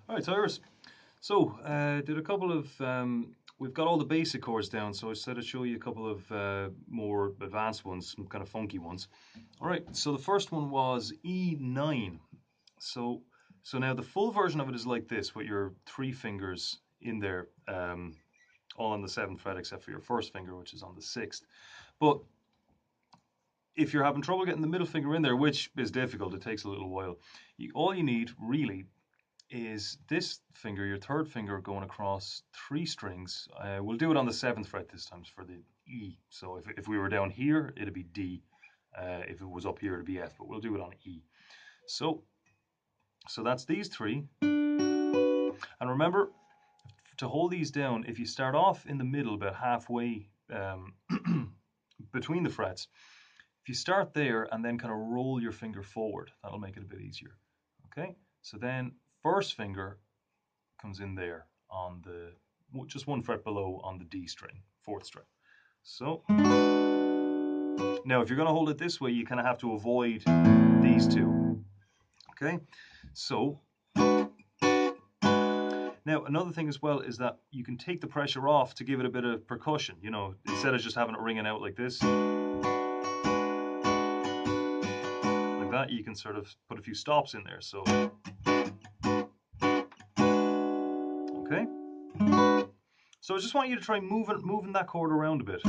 All right, Tyris. So, did a couple of, we've got all the basic chords down, so I said I'd show you a couple of more advanced ones, some kind of funky ones. All right, so the first one was E9. So, so now the full version of it is like this, with your three fingers in there, all on the seventh fret except for your first finger, which is on the sixth. But if you're having trouble getting the middle finger in there, which is difficult, it takes a little while, all you need really is this finger, your third finger, going across three strings. We'll do it on the seventh fret this time for the E. So if we were down here, it'd be D. If it was up here, it'd be F, but we'll do it on E. So that's these three. And remember, to hold these down, if you start off in the middle, about halfway between the frets, if you start there and then kind of roll your finger forward, that'll make it a bit easier. Okay, so then first finger comes in there on the, just one fret below on the D string, fourth string. So now if you're going to hold it this way, you kind of have to avoid these two. Okay, so now another thing as well is that you can take the pressure off to give it a bit of percussion, you know, instead of just having it ringing out like this. Like that, you can sort of put a few stops in there. So okay. So I just want you to try moving that chord around a bit.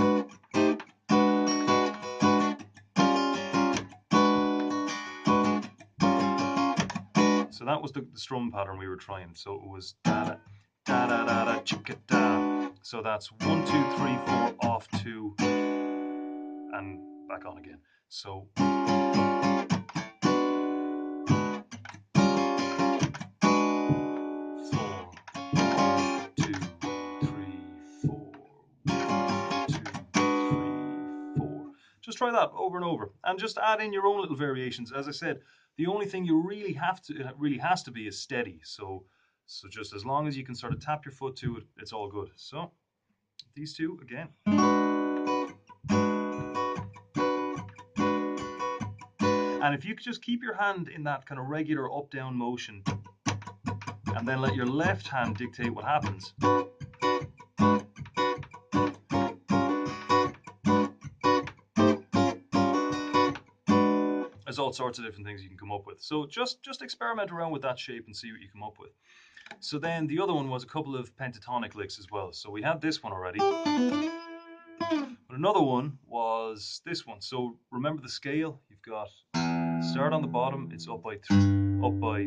So that was the strum pattern we were trying. So it was da da da da da chicka da. So that's 1, 2, 3, 4, off 2, and back on again. So just try that over and over, and just add in your own little variations. As I said, the only thing you really have to, it really has to be, is steady. So just as long as you can sort of tap your foot to it, it's all good. So these two again. And if you could just keep your hand in that kind of regular up-down motion, and then let your left hand dictate what happens. There's all sorts of different things you can come up with. So just experiment around with that shape and see what you come up with. So then the other one was a couple of pentatonic licks as well. So we had this one already. But another one was this one. So remember the scale? You've got start on the bottom, it's up by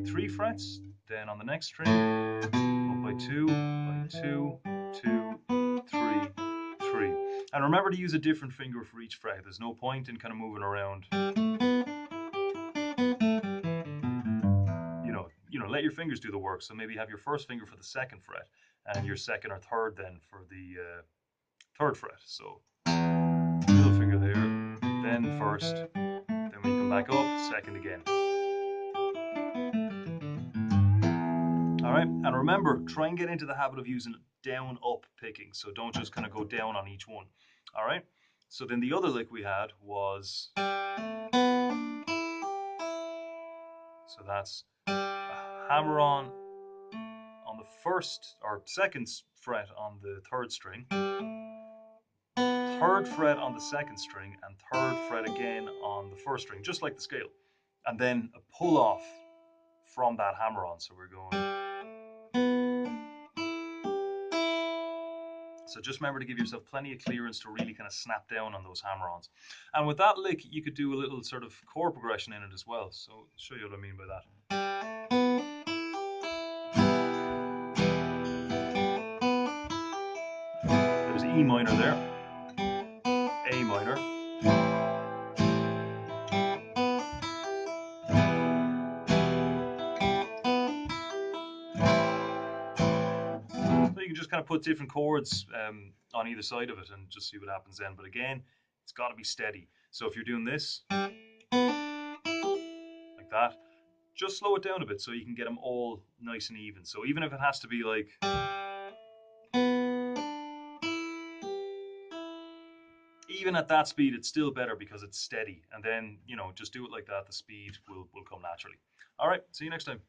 3 frets. Then on the next string, up by 2, by 2, 2, 3, 3. And remember to use a different finger for each fret. There's no point in kind of moving around. You know, let your fingers do the work. So maybe have your first finger for the second fret, and your second or third then for the third fret. So middle finger there, then first, then when you come back up, second again. All right, and remember, try and get into the habit of using down up picking. So don't just kind of go down on each one. All right, so then the other lick we had was, so that's a hammer on the first or second fret on the third string, third fret on the second string, and third fret again on the first string, just like the scale. And then a pull off from that hammer on. So we're going. So just remember to give yourself plenty of clearance to really kind of snap down on those hammer-ons. And with that lick, you could do a little sort of chord progression in it as well. So I'll show you what I mean by that. There's E minor there, A minor, so you can just kind of put different chords on either side of it and just see what happens then. But again, it's got to be steady. So if you're doing this, like that, just slow it down a bit so you can get them all nice and even. So even if it has to be like, even at that speed, it's still better because it's steady. And then, you know, just do it like that. The speed will come naturally. All right, see you next time.